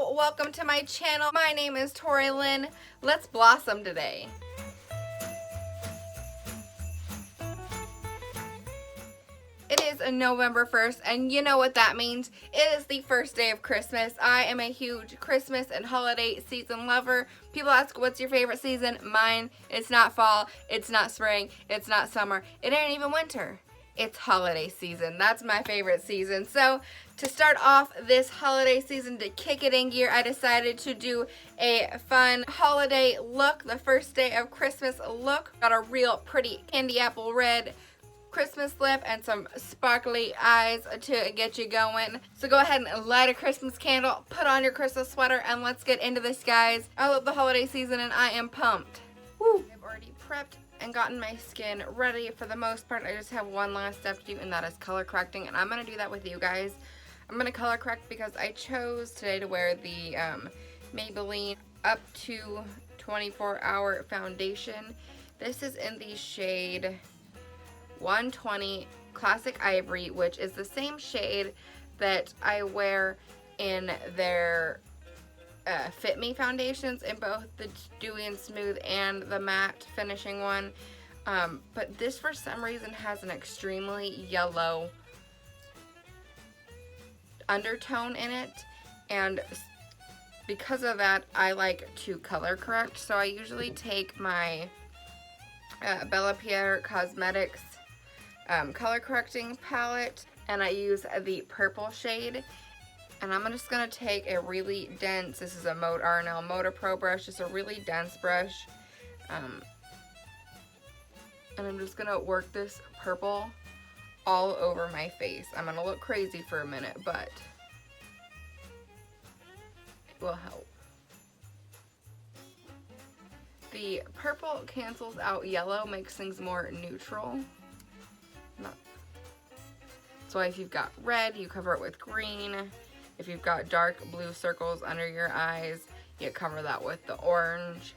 Hello, welcome to my channel. My name is Tori Lynn. Let's blossom today. It is November 1st, and you know what that means. It is the first day of Christmas. I am a huge Christmas and holiday season lover. People ask, what's your favorite season? Mine, it's not fall, it's not spring, it's not summer, it ain't even winter. It's holiday season. That's my favorite season. So to start off this holiday season, to kick it in gear, I decided to do a fun holiday look, the first day of Christmas look. Got a real pretty candy apple red Christmas lip and some sparkly eyes to get you going. So go ahead and light a Christmas candle, put on your Christmas sweater, and let's get into this, guys. I love the holiday season and I am pumped. Woo! I've already prepped and gotten my skin ready. For the most part, I just have one last step to do, and that is color correcting, and I'm going to do that with you guys. I'm going to color correct because I chose today to wear the Maybelline Up to 24-Hour Foundation. This is in the shade 120 Classic Ivory, which is the same shade that I wear in their Fit Me foundations, in both the Dewy and Smooth and the matte finishing one. But this for some reason has an extremely yellow undertone in it, and because of that I like to color correct. So I usually take my Bella Pierre Cosmetics color correcting palette, and I use the purple shade. And I'm just going to take a really dense, this is a Arnell Moda Pro brush, just a really dense brush. And I'm just going to work this purple all over my face. I'm going to look crazy for a minute, but it will help. The purple cancels out yellow, makes things more neutral. So if you've got red, you cover it with green. If you've got dark blue circles under your eyes, you cover that with the orange.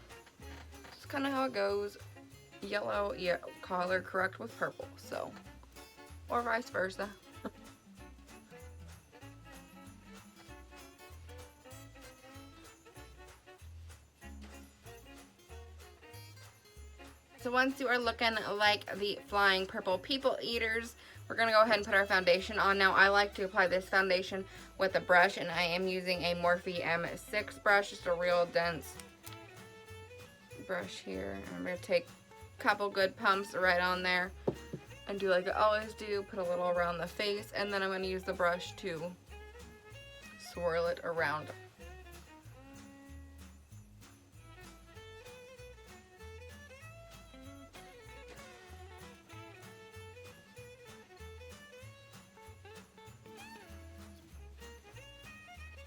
That's kind of how it goes. Yellow, you color correct with purple, so, or vice versa. So once you are looking like the flying purple people eaters, we're going to go ahead and put our foundation on. Now, I like to apply this foundation with a brush, and I am using a Morphe M6 brush, just a real dense brush here. I'm going to take a couple good pumps right on there and do like I always do, put a little around the face, and then I'm going to use the brush to swirl it around.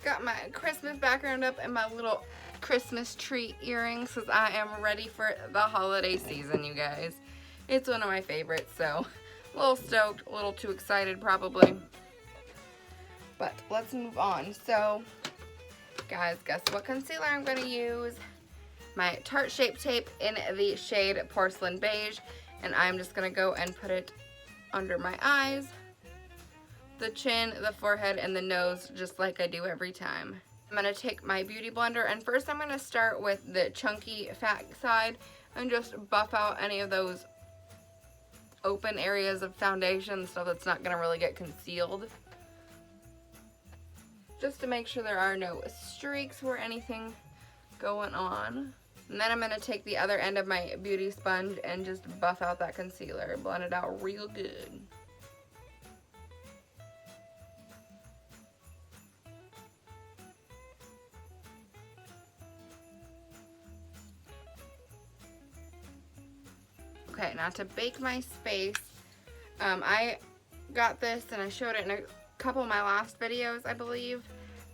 Got my Christmas background up and my little Christmas tree earrings because I am ready for the holiday season, you guys. It's one of my favorites, so a little stoked, a little too excited probably. But let's move on. So, guys, guess what concealer I'm going to use? My Tarte Shape Tape in the shade Porcelain Beige, and I'm just going to go and put it under my eyes, the chin, the forehead, and the nose, just like I do every time. I'm going to take my beauty blender, and first I'm going to start with the chunky fat side and just buff out any of those open areas of foundation, stuff that's not going to really get concealed, just to make sure there are no streaks or anything going on. And then I'm going to take the other end of my beauty sponge and just buff out that concealer, blend it out real good. Okay, now to bake my space, I got this and I showed it in a couple of my last videos, I believe.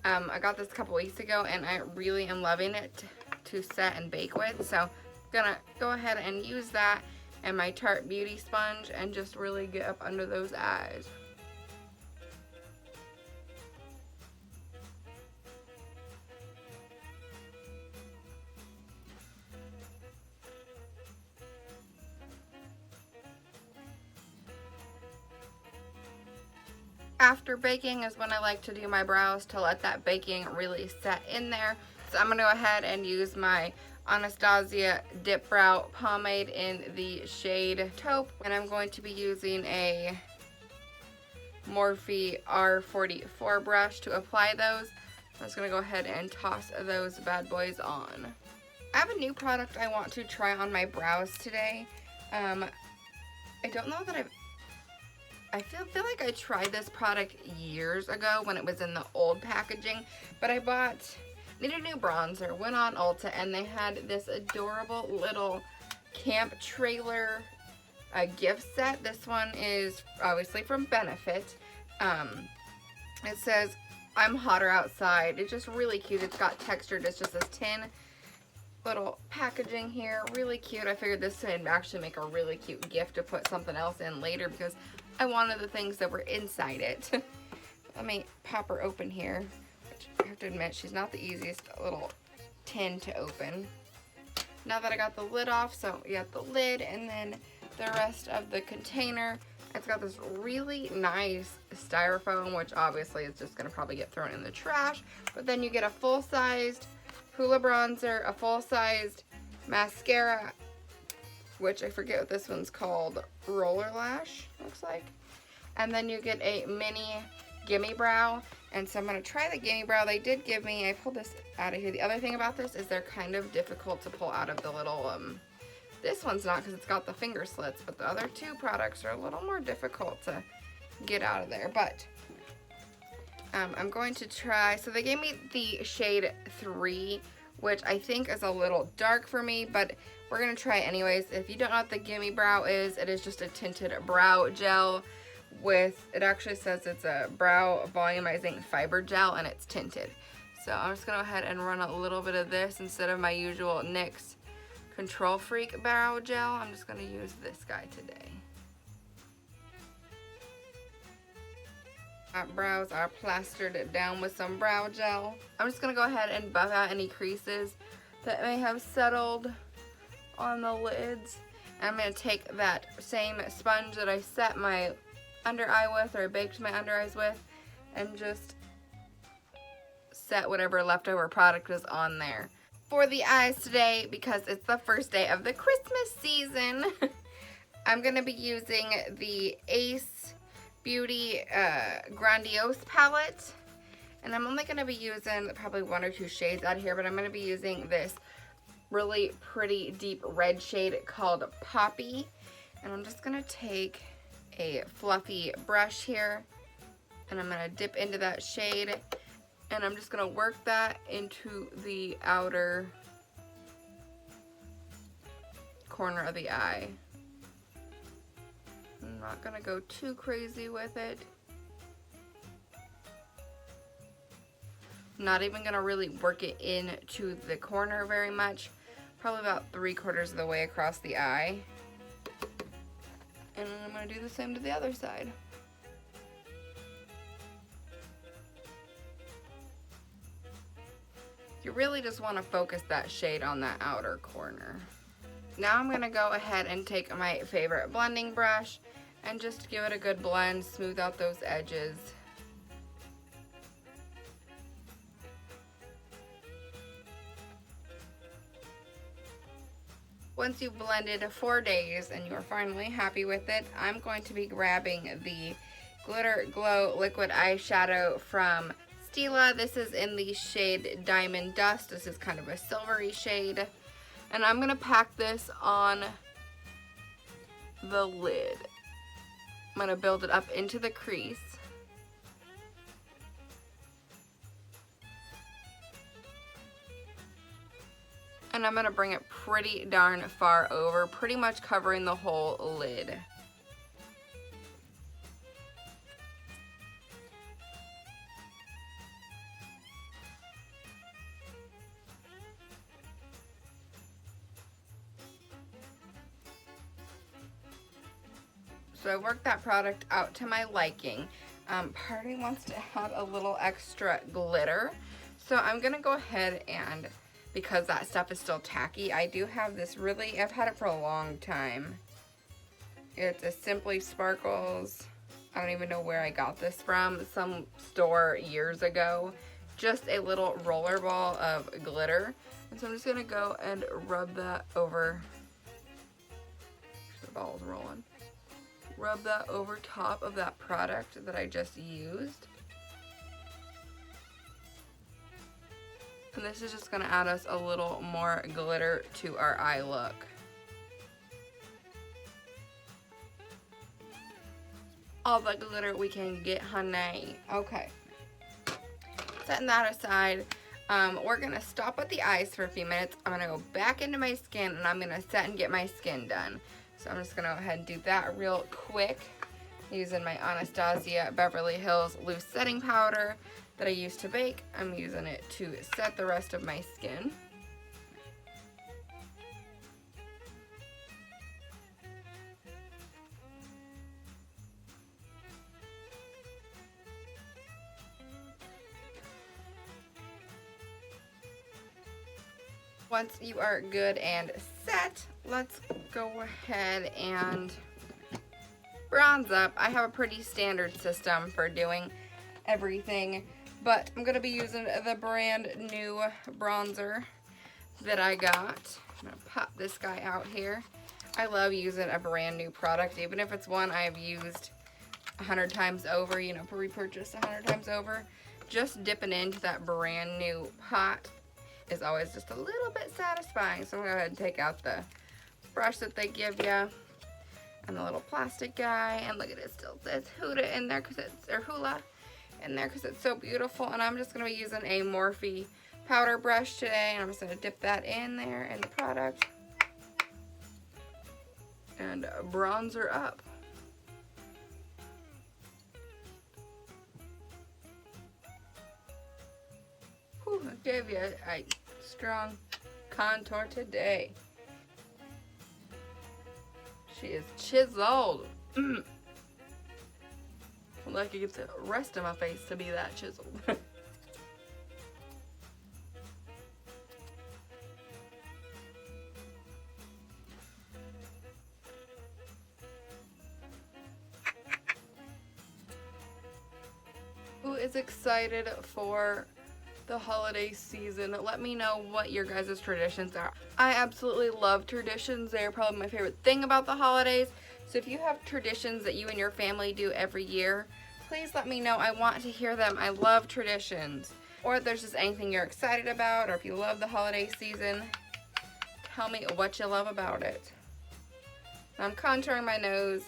I got this a couple weeks ago and I really am loving it to set and bake with. So I'm gonna go ahead and use that and my Tarte Beauty Sponge and just really get up under those eyes. After baking is when I like to do my brows to let that baking really set in there. So I'm gonna go ahead and use my Anastasia Dip Brow Pomade in the shade Taupe. And I'm going to be using a Morphe R44 brush to apply those. I'm just gonna go ahead and toss those bad boys on. I have a new product I want to try on my brows today. I don't know that I feel like I tried this product years ago when it was in the old packaging, but I needed a new bronzer, went on Ulta, and they had this adorable little camp trailer gift set. This one is obviously from Benefit. It says, "I'm hotter outside." It's just really cute. It's got textured, it's just this tin little packaging here, really cute. I figured this would actually make a really cute gift to put something else in later because I wanted the things that were inside it. Let me pop her open here, which I have to admit, she's not the easiest little tin to open. Now that I got the lid off, so you got the lid and then the rest of the container. It's got this really nice styrofoam, which obviously is just gonna probably get thrown in the trash, but then you get a full-sized Hoola bronzer, a full-sized mascara, which I forget what this one's called, Roller Lash, looks like. And then you get a mini Gimme Brow. And so I'm going to try the Gimme Brow. They did give me, I pulled this out of here. The other thing about this is they're kind of difficult to pull out of the little, this one's not because it's got the finger slits, but the other two products are a little more difficult to get out of there. But I'm going to try, so they gave me the shade 3, which I think is a little dark for me, but we're going to try it anyways. If you don't know what the Gimme Brow is, it is just a tinted brow gel with, it actually says it's a brow volumizing fiber gel and it's tinted. So I'm just going to go ahead and run a little bit of this instead of my usual NYX Control Freak brow gel. I'm just going to use this guy today. My brows are plastered down with some brow gel. I'm just going to go ahead and buff out any creases that may have settled on the lids. And I'm going to take that same sponge that I set my under eye with, or I baked my under eyes with, and just set whatever leftover product was on there. For the eyes today, because it's the first day of the Christmas season, I'm going to be using the Ace Beauty Grandiose palette, and I'm only going to be using probably 1 or 2 shades out of here, but I'm going to be using this really pretty deep red shade called Poppy, and I'm just going to take a fluffy brush here, and I'm going to dip into that shade, and I'm just going to work that into the outer corner of the eye. I'm not going to go too crazy with it. I'm not even going to really work it into the corner very much. Probably about 3/4 of the way across the eye. And I'm going to do the same to the other side. You really just want to focus that shade on that outer corner. Now I'm going to go ahead and take my favorite blending brush and just give it a good blend, smooth out those edges. Once you've blended 4 days and you're finally happy with it, I'm going to be grabbing the Glitter Glow Liquid Eyeshadow from Stila. This is in the shade Diamond Dust. This is kind of a silvery shade. And I'm going to pack this on the lid. I'm going to build it up into the crease. And I'm going to bring it pretty darn far over, pretty much covering the whole lid. So I worked that product out to my liking. Part of me wants to have a little extra glitter. So I'm going to go ahead and, because that stuff is still tacky, I do have this I've had it for a long time. It's a Simply Sparkles I don't even know where I got this from, some store years ago. Just a little roller ball of glitter. And so I'm just gonna go and rub that over. The ball's rolling. Rub that over top of that product that I just used. And this is just gonna add us a little more glitter to our eye look. All the glitter we can get, honey. Okay. Setting that aside, we're gonna stop at the eyes for a few minutes. I'm gonna go back into my skin and I'm gonna set and get my skin done. So I'm just gonna go ahead and do that real quick using my Anastasia Beverly Hills loose setting powder that I used to bake. I'm using it to set the rest of my skin. Once you are good and set, let's go ahead and bronze up. I have a pretty standard system for doing everything, but I'm going to be using the brand new bronzer that I got. I'm going to pop this guy out here. I love using a brand new product, even if it's one I've used 100 times over, you know, repurchased 100 times over. Just dipping into that brand new pot is always just a little bit satisfying. So I'm gonna go ahead and take out the brush that they give you and the little plastic guy, and look at it, still says Huda in there because it's, or Hula in there because it's so beautiful. And I'm just gonna be using a Morphe powder brush today, and I'm just gonna dip that in there in the product and bronzer up. Whew, I gave you a strong contour today. She is chiseled. Like, it gets the rest of my face to be that chiseled. Who is excited for the holiday season? Let me know what your guys' traditions are. I absolutely love traditions. They're probably my favorite thing about the holidays. So if you have traditions that you and your family do every year, please let me know. I want to hear them. I love traditions. Or if there's just anything you're excited about, or if you love the holiday season, tell me what you love about it. I'm contouring my nose,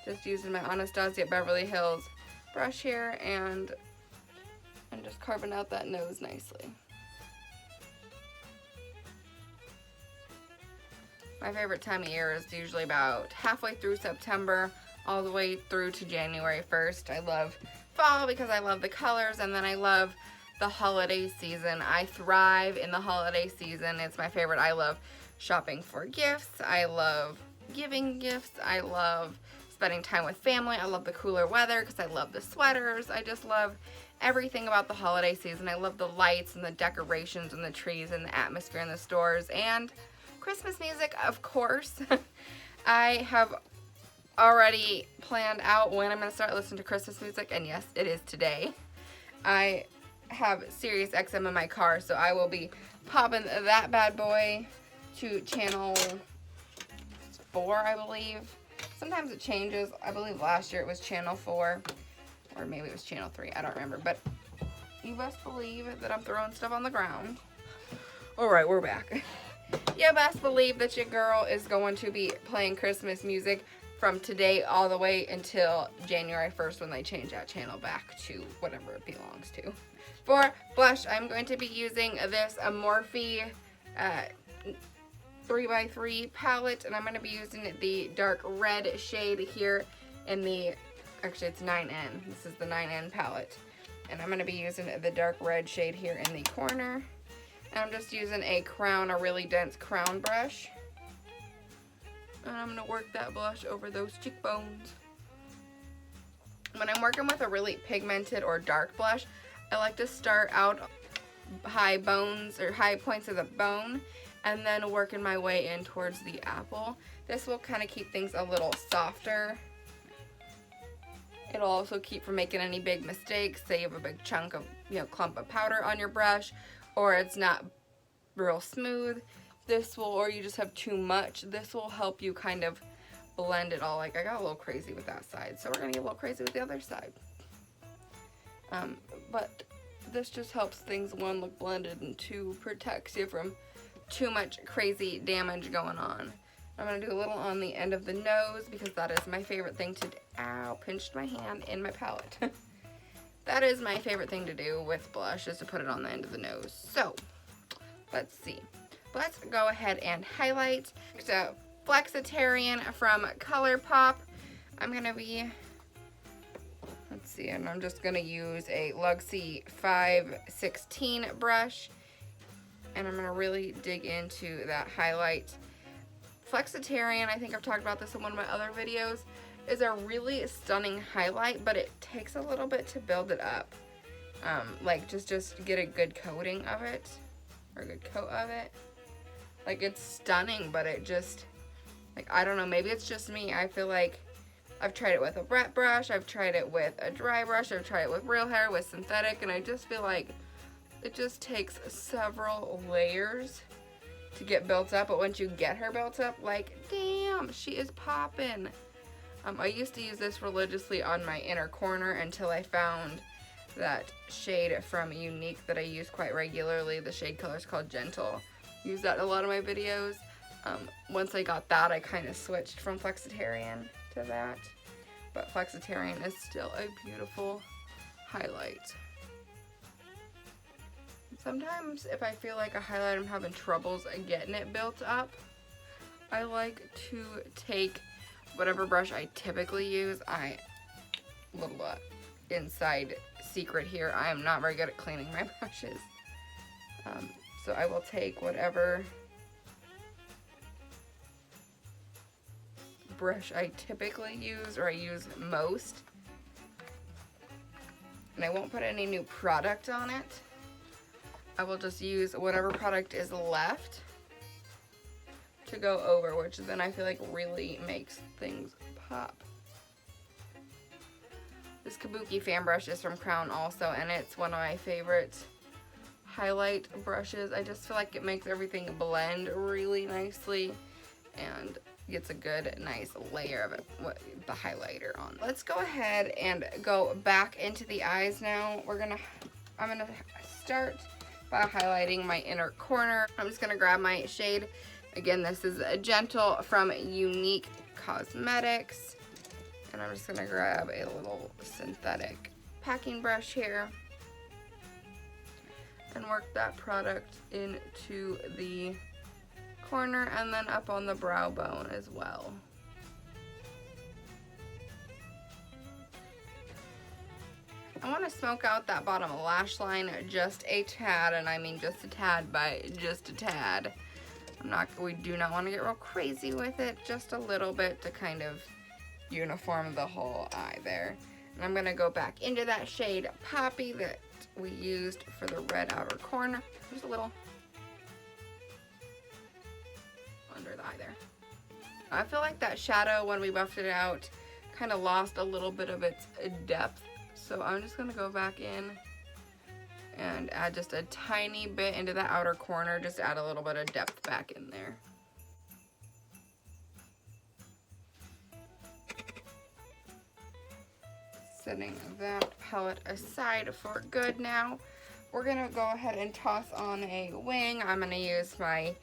just using my Anastasia Beverly Hills brush here, and I'm just carving out that nose nicely. My favorite time of year is usually about halfway through September all the way through to January 1st. I love fall because I love the colors, and then I love the holiday season. I thrive in the holiday season. It's my favorite. I love shopping for gifts. I love giving gifts. I love spending time with family. I love the cooler weather because I love the sweaters. I just love everything about the holiday season. I love the lights and the decorations and the trees and the atmosphere in the stores, and Christmas music, of course. I have already planned out when I'm going to start listening to Christmas music, and yes, it is today. I have Sirius XM in my car, so I will be popping that bad boy to channel 4, I believe. Sometimes it changes. I believe last year it was channel 4, or maybe it was channel 3. I don't remember, but you best believe that I'm throwing stuff on the ground. All right, we're back. You best believe that your girl is going to be playing Christmas music from today all the way until January 1st when they change that channel back to whatever it belongs to. For blush, I'm going to be using this Morphe 3x3 palette, and I'm going to be using the dark red shade here in the, actually it's 9N. This is the 9N palette. And I'm going to be using the dark red shade here in the corner. And I'm just using a really dense crown brush. And I'm going to work that blush over those cheekbones. When I'm working with a really pigmented or dark blush, I like to start out high bones or high points of the bone and then working my way in towards the apple. This will kind of keep things a little softer It'll also keep from making any big mistakes. Say you have a big chunk of, clump of powder on your brush, or it's not real smooth. This will, or you just have too much, this will help you kind of blend it all. Like I got a little crazy with that side, so we're gonna get a little crazy with the other side. But this just helps things, one, look blended, and two, protects you from too much crazy damage going on. I'm gonna do a little on the end of the nose because that is my favorite thing to do. Ow, pinched my hand in my palette. That is my favorite thing to do with blush, is to put it on the end of the nose. So, let's see. Let's go ahead and highlight. So, Flexitarian from ColourPop. I'm gonna be, let's see, and I'm just gonna use a Luxie 516 brush, and I'm gonna really dig into that highlight. Flexitarian, I think I've talked about this in one of my other videos, is a really stunning highlight, but it takes a little bit to build it up. Like just get a good coating of it, or a good coat of it. Like it's stunning, but it just, like, I don't know, maybe it's just me. I feel like I've tried it with a wet brush, I've tried it with a dry brush, I've tried it with real hair, with synthetic, and I just feel like it just takes several layers to get built up. But once you get her built up, like, damn, she is popping. I used to use this religiously on my inner corner until I found that shade from Unique that I use quite regularly. The shade color is called Gentle. Use that in a lot of my videos. Once I got that, I kind of switched from Flexitarian to that. But Flexitarian is still a beautiful highlight. Sometimes if I feel like a highlight I'm having troubles getting it built up, I like to take whatever brush I typically use. Little inside secret here, I am not very good at cleaning my brushes. So I will take whatever brush I typically use, or I use most, and I won't put any new product on it. I will just use whatever product is left to go over, which then I feel like really makes things pop. This Kabuki fan brush is from Crown also, and it's one of my favorite highlight brushes. I just feel like it makes everything blend really nicely and gets a good, nice layer of it, the highlighter on. Let's go ahead and go back into the eyes now. I'm gonna start by highlighting my inner corner. I'm just gonna grab my shade. Again, this is a Gentle from Unique Cosmetics. And I'm just gonna grab a little synthetic packing brush here and work that product into the corner and then up on the brow bone as well. I want to smoke out that bottom lash line just a tad, and I mean just a tad by just a tad. We do not want to get real crazy with it, just a little bit to kind of uniform the whole eye there. And I'm going to go back into that shade Poppy that we used for the red outer corner. Just a little under the eye there. I feel like that shadow, when we buffed it out, kind of lost a little bit of its depth. So I'm just going to go back in and add just a tiny bit into the outer corner, just add a little bit of depth back in there. Setting that palette aside for good now. We're going to go ahead and toss on a wing. I'm going to use my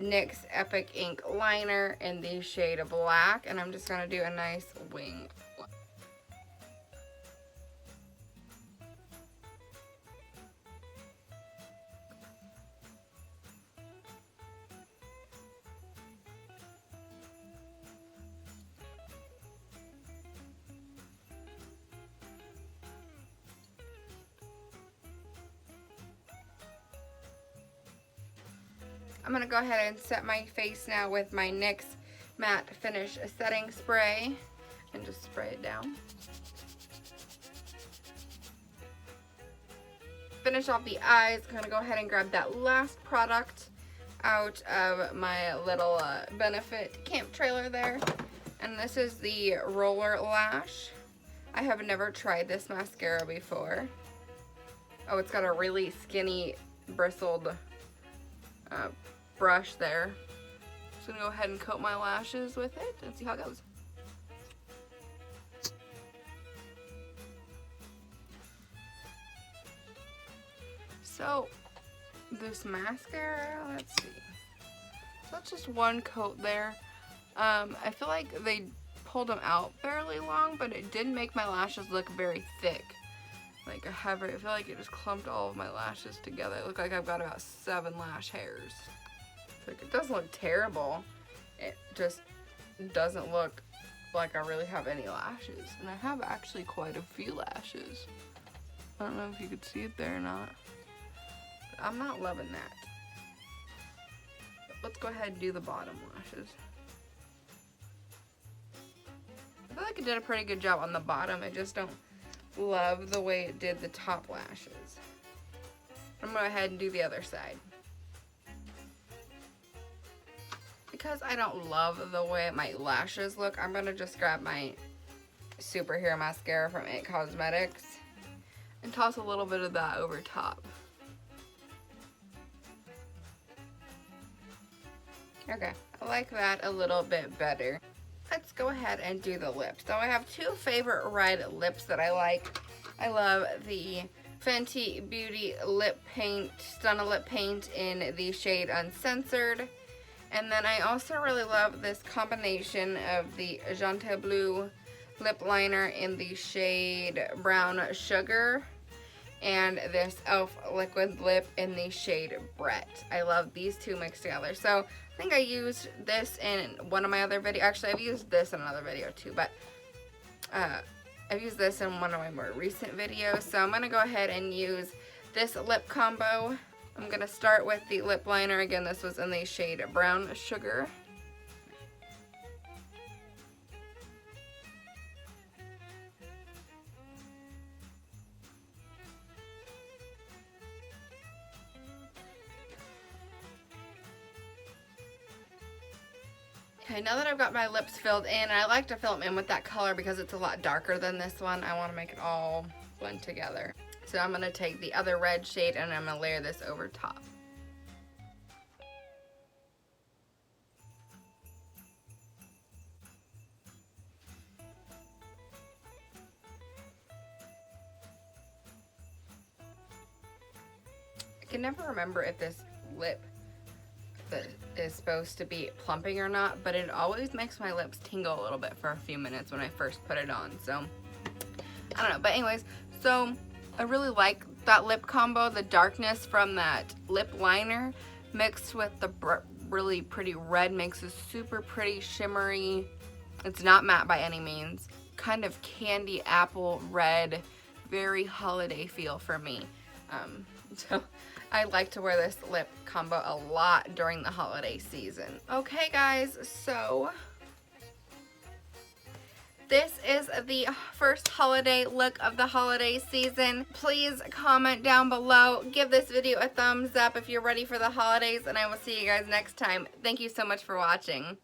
NYX Epic Ink liner in the shade of Black, and I'm just going to do a nice wing. I'm going to go ahead and set my face now with my NYX Matte Finish Setting Spray and just spray it down. Finish off the eyes. I'm going to go ahead and grab that last product out of my little Benefit camp trailer there. And this is the Roller Lash I have never tried this mascara before. Oh, it's got a really skinny bristled brush there. Just gonna go ahead and coat my lashes with it and see how it goes. So this mascara, let's see. So that's just one coat there. I feel like they pulled them out fairly long, but it didn't make my lashes look very thick. Like I feel like it just clumped all of my lashes together. It looked like I've got about 7 lash hairs. Like it doesn't look terrible. It just doesn't look like I really have any lashes. And I have actually quite a few lashes. I don't know if you could see it there or not. But I'm not loving that. But let's go ahead and do the bottom lashes. I feel like it did a pretty good job on the bottom. I just don't love the way it did the top lashes. I'm gonna go ahead and do the other side. Because I don't love the way my lashes look, I'm gonna just grab my Superhero mascara from IT Cosmetics and toss a little bit of that over top. Okay, I like that a little bit better. Let's go ahead and do the lips. So I have 2 favorite red lips that I like. I love the Fenty Beauty lip paint, Stunna lip paint in the shade Uncensored. And then I also really love this combination of the Jante Bleu lip liner in the shade Brown Sugar and this e.l.f. liquid lip in the shade Brett. I love these 2 mixed together. So I think I used this in one of my other videos. Actually, I've used this in another video too, but I've used this in one of my more recent videos. So I'm going to go ahead and use this lip combo. I'm going to start with the lip liner. Again, this was in the shade Brown Sugar. Okay, now that I've got my lips filled in, and I like to fill them in with that color because it's a lot darker than this one. I want to make it all blend together. So I'm going to take the other red shade and I'm going to layer this over top. I can never remember if this lip that is supposed to be plumping or not, but it always makes my lips tingle a little bit for a few minutes when I first put it on. So I don't know, but anyways, so I really like that lip combo. The darkness from that lip liner mixed with the really pretty red makes a super pretty shimmery, it's not matte by any means, kind of candy apple red, very holiday feel for me. So I like to wear this lip combo a lot during the holiday season. Okay guys, so this is the first holiday look of the holiday season. Please comment down below. Give this video a thumbs up if you're ready for the holidays, and I will see you guys next time. Thank you so much for watching.